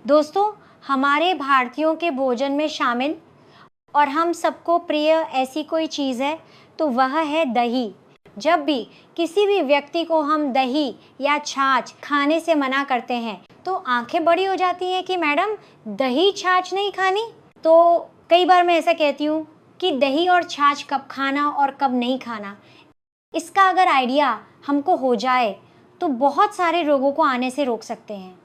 दोस्तों, हमारे भारतीयों के भोजन में शामिल और हम सबको प्रिय ऐसी कोई चीज़ है तो वह है दही। जब भी किसी भी व्यक्ति को हम दही या छाछ खाने से मना करते हैं तो आंखें बड़ी हो जाती हैं कि मैडम दही छाछ नहीं खानी। तो कई बार मैं ऐसा कहती हूँ कि दही और छाछ कब खाना और कब नहीं खाना, इसका अगर आइडिया हमको हो जाए तो बहुत सारे रोगों को आने से रोक सकते हैं।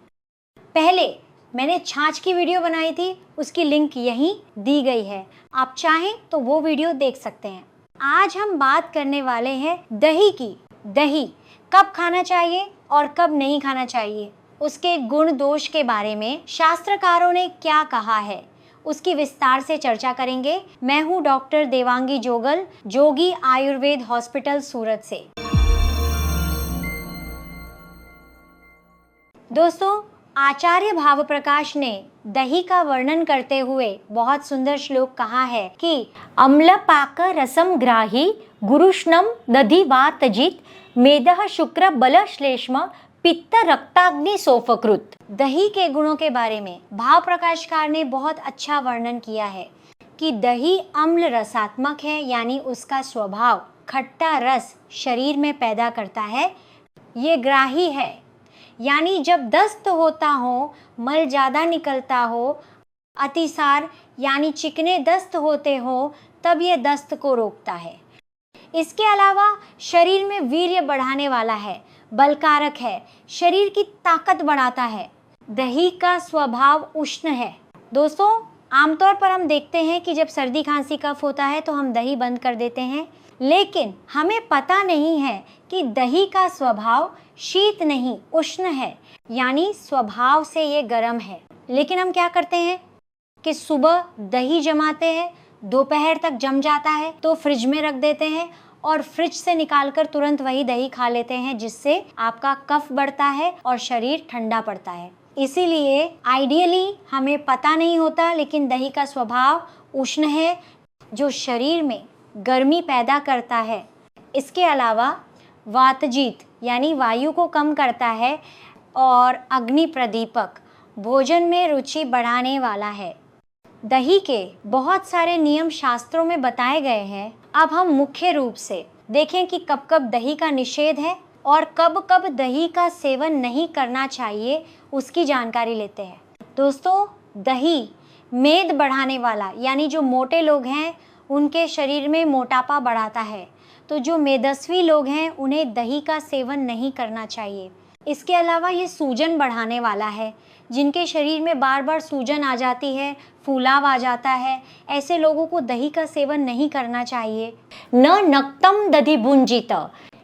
पहले मैंने छाछ की वीडियो बनाई थी, उसकी लिंक यहीं दी गई है, आप चाहें तो वो वीडियो देख सकते हैं। आज हम बात करने वाले हैं दही की। दही कब खाना चाहिए और कब नहीं खाना चाहिए, उसके गुण दोष के बारे में शास्त्रकारों ने क्या कहा है, उसकी विस्तार से चर्चा करेंगे। मैं हूँ डॉक्टर देवांगी जोगल, जोगी आयुर्वेद हॉस्पिटल सूरत से। दोस्तों, आचार्य भावप्रकाश ने दही का वर्णन करते हुए बहुत सुंदर श्लोक कहा है कि अम्ल पाक रसम ग्राही गुरुष्णम दधि वातजित मेदः शुक्र बल श्लेष्म पित्त रक्ताग्नि सोफकृत। दही के गुणों के बारे में भाव प्रकाशकार ने बहुत अच्छा वर्णन किया है कि दही अम्ल रसात्मक है, यानी उसका स्वभाव खट्टा रस शरीर में पैदा करता है। ये ग्राही है, यानी जब दस्त होता हो, मल ज़्यादा निकलता हो, अतिसार यानी चिकने दस्त होते हो, तब ये दस्त को रोकता है। इसके अलावा शरीर में वीर्य बढ़ाने वाला है, बलकारक है, शरीर की ताकत बढ़ाता है। दही का स्वभाव उष्ण है। दोस्तों, आमतौर पर हम देखते हैं कि जब सर्दी खांसी कफ होता है तो हम दही बंद कर देते हैं, लेकिन हमें पता नहीं है कि दही का स्वभाव शीत नहीं उष्ण है, यानी स्वभाव से ये गर्म है। लेकिन हम क्या करते हैं कि सुबह दही जमाते हैं, दोपहर तक जम जाता है तो फ्रिज में रख देते हैं और फ्रिज से निकालकर तुरंत वही दही खा लेते हैं, जिससे आपका कफ बढ़ता है और शरीर ठंडा पड़ता है। इसीलिए आइडियली हमें पता नहीं होता, लेकिन दही का स्वभाव उष्ण है जो शरीर में गर्मी पैदा करता है। इसके अलावा वातजित यानी वायु को कम करता है और अग्नि प्रदीपक भोजन में रुचि बढ़ाने वाला है। दही के बहुत सारे नियम शास्त्रों में बताए गए हैं। अब हम मुख्य रूप से देखें कि कब कब दही का निषेध है और कब कब दही का सेवन नहीं करना चाहिए, उसकी जानकारी लेते हैं। दोस्तों, दही मेद बढ़ाने वाला, यानी जो मोटे लोग हैं उनके शरीर में मोटापा बढ़ाता है, तो जो मेदस्वी लोग हैं उन्हें दही का सेवन नहीं करना चाहिए। इसके अलावा ये सूजन बढ़ाने वाला है, जिनके शरीर में बार बार सूजन आ जाती है, फूलाव आ जाता है, ऐसे लोगों को दही का सेवन नहीं करना चाहिए। न नक्तम दधि भुंजित,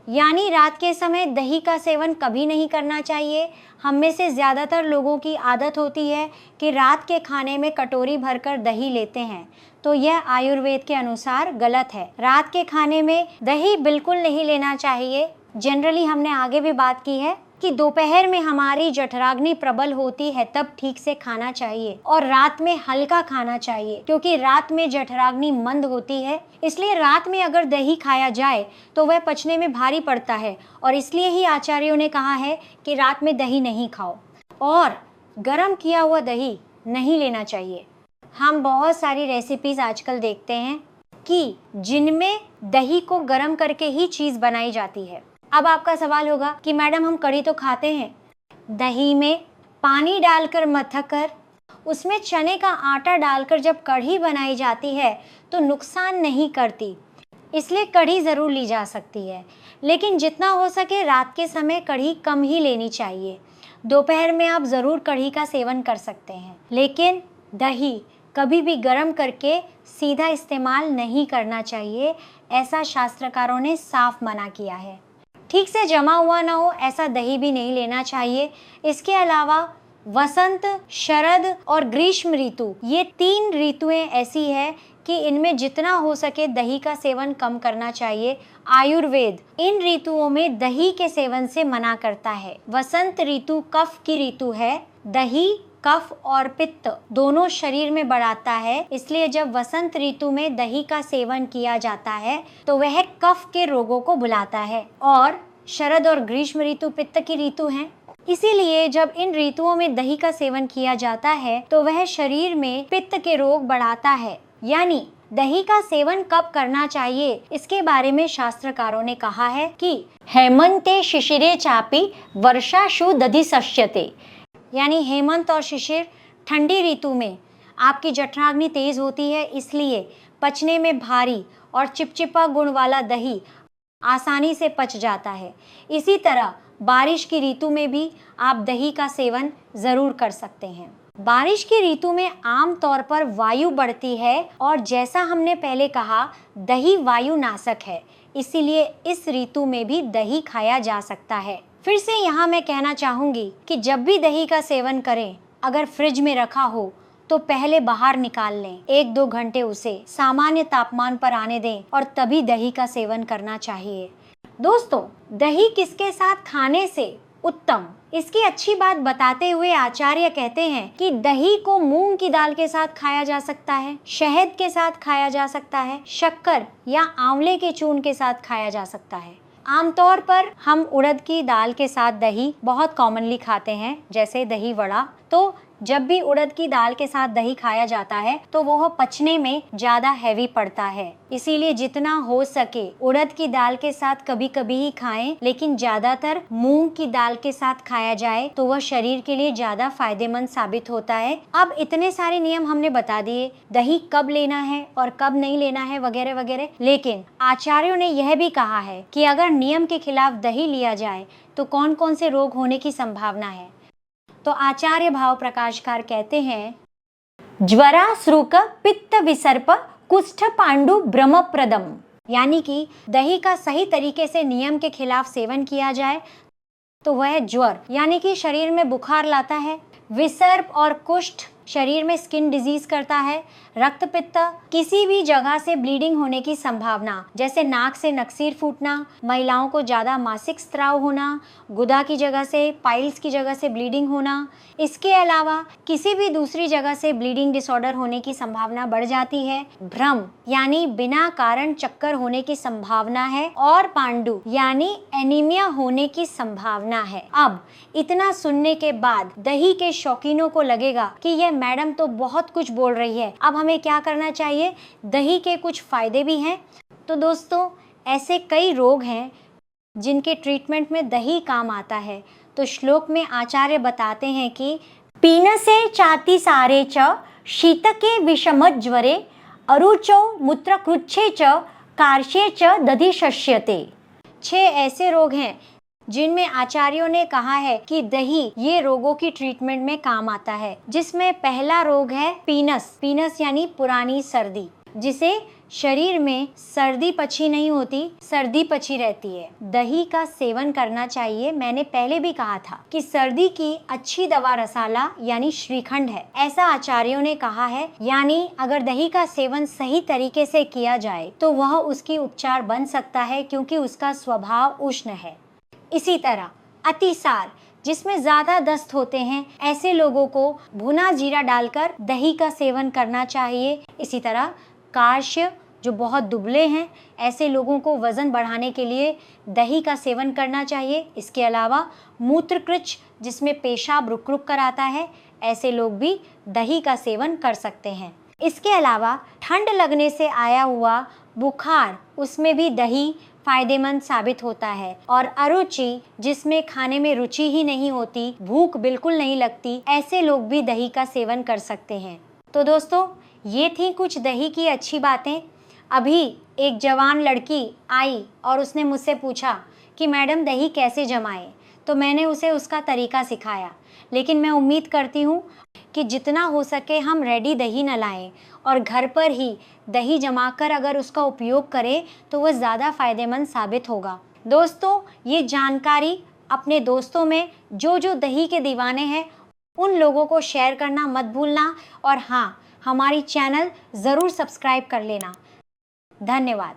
यानी रात के समय दही का सेवन कभी नहीं करना चाहिए। हम में से ज़्यादातर लोगों की आदत होती है कि रात के खाने में कटोरी भरकर दही लेते हैं, तो यह आयुर्वेद के अनुसार गलत है। रात के खाने में दही बिल्कुल नहीं लेना चाहिए। जनरली हमने आगे भी बात की है कि दोपहर में हमारी जठराग्नि प्रबल होती है, तब ठीक से खाना चाहिए और रात में हल्का खाना चाहिए, क्योंकि रात में जठराग्नि मंद होती है। इसलिए रात में अगर दही खाया जाए तो वह पचने में भारी पड़ता है, और इसलिए ही आचार्यों ने कहा है कि रात में दही नहीं खाओ और गर्म किया हुआ दही नहीं लेना चाहिए। हम बहुत सारी रेसिपीज आजकल देखते हैं कि जिनमें दही को गर्म करके ही चीज़ बनाई जाती है। अब आपका सवाल होगा कि मैडम हम कढ़ी तो खाते हैं, दही में पानी डालकर मथक कर उसमें चने का आटा डालकर जब कढ़ी बनाई जाती है तो नुकसान नहीं करती, इसलिए कढ़ी ज़रूर ली जा सकती है। लेकिन जितना हो सके रात के समय कढ़ी कम ही लेनी चाहिए। दोपहर में आप ज़रूर कढ़ी का सेवन कर सकते हैं, लेकिन दही कभी भी गर्म करके सीधा इस्तेमाल नहीं करना चाहिए, ऐसा शास्त्रकारों ने साफ मना किया है। ठीक से जमा हुआ ना हो ऐसा दही भी नहीं लेना चाहिए। इसके अलावा वसंत, शरद और ग्रीष्म ऋतु, ये 3 ऋतुएं ऐसी है कि इनमें जितना हो सके दही का सेवन कम करना चाहिए। आयुर्वेद इन ऋतुओं में दही के सेवन से मना करता है। वसंत ऋतु कफ की ऋतु है। दही कफ और पित्त दोनों शरीर में बढ़ाता है, इसलिए जब वसंत ऋतु में दही का सेवन किया जाता है तो वह कफ के रोगों को बुलाता है। और शरद और ग्रीष्म ऋतु पित्त की ऋतु हैं। इसीलिए जब इन ऋतुओं में दही का सेवन किया जाता है तो वह शरीर में पित्त के रोग बढ़ाता है। यानी दही का सेवन कब करना चाहिए, इसके बारे में शास्त्रकारों ने कहा है कि हेमंते शिशिरे चापी वर्षाशु दधि सस्यते, यानी हेमंत और शिशिर ठंडी ऋतु में आपकी जठराग्नि तेज होती है, इसलिए पचने में भारी और चिपचिपा गुण वाला दही आसानी से पच जाता है। इसी तरह बारिश की ऋतु में भी आप दही का सेवन ज़रूर कर सकते हैं। बारिश की ऋतु में आम तौर पर वायु बढ़ती है और जैसा हमने पहले कहा दही वायु नाशक है, इसीलिए इस ऋतु में भी दही खाया जा सकता है। फिर से यहाँ मैं कहना चाहूँगी कि जब भी दही का सेवन करें, अगर फ्रिज में रखा हो तो पहले बाहर निकाल लें, 1-2 घंटे उसे सामान्य तापमान पर आने दें और तभी दही का सेवन करना चाहिए। दोस्तों, दही किसके साथ खाने से उत्तम, इसकी अच्छी बात बताते हुए आचार्य कहते हैं कि दही को मूंग की दाल के साथ खाया जा सकता है, शहद के साथ खाया जा सकता है, शक्कर या आंवले के चूर्ण के साथ खाया जा सकता है। आमतौर पर हम उड़द की दाल के साथ दही बहुत कॉमनली खाते हैं, जैसे दही वड़ा। तो जब भी उड़द की दाल के साथ दही खाया जाता है तो वह पचने में ज़्यादा हैवी पड़ता है, इसीलिए जितना हो सके उड़द की दाल के साथ कभी कभी ही खाएं, लेकिन ज़्यादातर मूंग की दाल के साथ खाया जाए तो वह शरीर के लिए ज़्यादा फायदेमंद साबित होता है। अब इतने सारे नियम हमने बता दिए, दही कब लेना है और कब नहीं लेना है वगैरह वगैरह, लेकिन आचार्यों ने यह भी कहा है कि अगर नियम के खिलाफ दही लिया जाए तो कौन कौन से रोग होने की संभावना है। तो आचार्य भाव प्रकाशकार कहते हैं, ज्वरा श्रुक पित्त विसर्प कुष्ठ पांडु ब्रह्मप्रदम, यानी कि दही का सही तरीके से नियम के खिलाफ सेवन किया जाए तो वह ज्वर यानी कि शरीर में बुखार लाता है, विसर्प और कुष्ठ शरीर में स्किन डिजीज करता है, रक्त पित्त किसी भी जगह से ब्लीडिंग होने की संभावना, जैसे नाक से नक्सीर फूटना, महिलाओं को ज़्यादा मासिक स्त्राव होना, गुदा की जगह से पाइल्स की जगह से ब्लीडिंग होना, इसके अलावा किसी भी दूसरी जगह से ब्लीडिंग डिसऑर्डर होने की संभावना बढ़ जाती है, भ्रम यानी बिना कारण चक्कर होने की संभावना है, और पांडु यानी एनीमिया होने की संभावना है। अब इतना सुनने के बाद दही के शौकीनों को लगेगा कि यह मैडम तो बहुत कुछ बोल रही है, अब हमें क्या करना चाहिए, दही के कुछ फायदे भी हैं। तो दोस्तों, ऐसे कई रोग हैं जिनके ट्रीटमेंट में दही काम आता है। तो श्लोक में आचार्य बताते हैं कि पीनसे चाति सारे च शीतके विषमज्वरे अरुचो मूत्रकृच्छे च कार्श्ये च दधि शस्यते। 6 ऐसे रोग हैं जिनमें आचार्यों ने कहा है कि दही ये रोगों की ट्रीटमेंट में काम आता है, जिसमें पहला रोग है पीनस। पीनस यानी पुरानी सर्दी, जिसे शरीर में सर्दी पची नहीं होती, सर्दी पची रहती है। दही का सेवन करना चाहिए। मैंने पहले भी कहा था कि सर्दी की अच्छी दवा रसाला यानी श्रीखंड है, ऐसा आचार्यों ने कहा है। यानी अगर दही का सेवन सही तरीके से किया जाए तो वह उसकी उपचार बन सकता है, क्योंकि उसका स्वभाव उष्ण है। इसी तरह अतिसार, जिसमें ज़्यादा दस्त होते हैं, ऐसे लोगों को भुना जीरा डालकर दही का सेवन करना चाहिए। इसी तरह कार्श्य, जो बहुत दुबले हैं, ऐसे लोगों को वज़न बढ़ाने के लिए दही का सेवन करना चाहिए। इसके अलावा मूत्रकृच्छ, जिसमें पेशाब रुक रुक कर आता है, ऐसे लोग भी दही का सेवन कर सकते हैं। इसके अलावा ठंड लगने से आया हुआ बुखार, उसमें भी दही फायदेमंद साबित होता है। और अरुचि, जिसमें खाने में रुचि ही नहीं होती, भूख बिल्कुल नहीं लगती, ऐसे लोग भी दही का सेवन कर सकते हैं। तो दोस्तों, ये थी कुछ दही की अच्छी बातें। अभी एक जवान लड़की आई और उसने मुझसे पूछा कि मैडम दही कैसे जमाएं, तो मैंने उसे उसका तरीका सिखाया। लेकिन मैं उम्मीद करती हूँ कि जितना हो सके हम रेडी दही न लाएं और घर पर ही दही जमाकर अगर उसका उपयोग करें तो वह ज़्यादा फायदेमंद साबित होगा। दोस्तों, ये जानकारी अपने दोस्तों में जो जो दही के दीवाने हैं उन लोगों को शेयर करना मत भूलना। और हाँ, हमारी चैनल ज़रूर सब्सक्राइब कर लेना। धन्यवाद।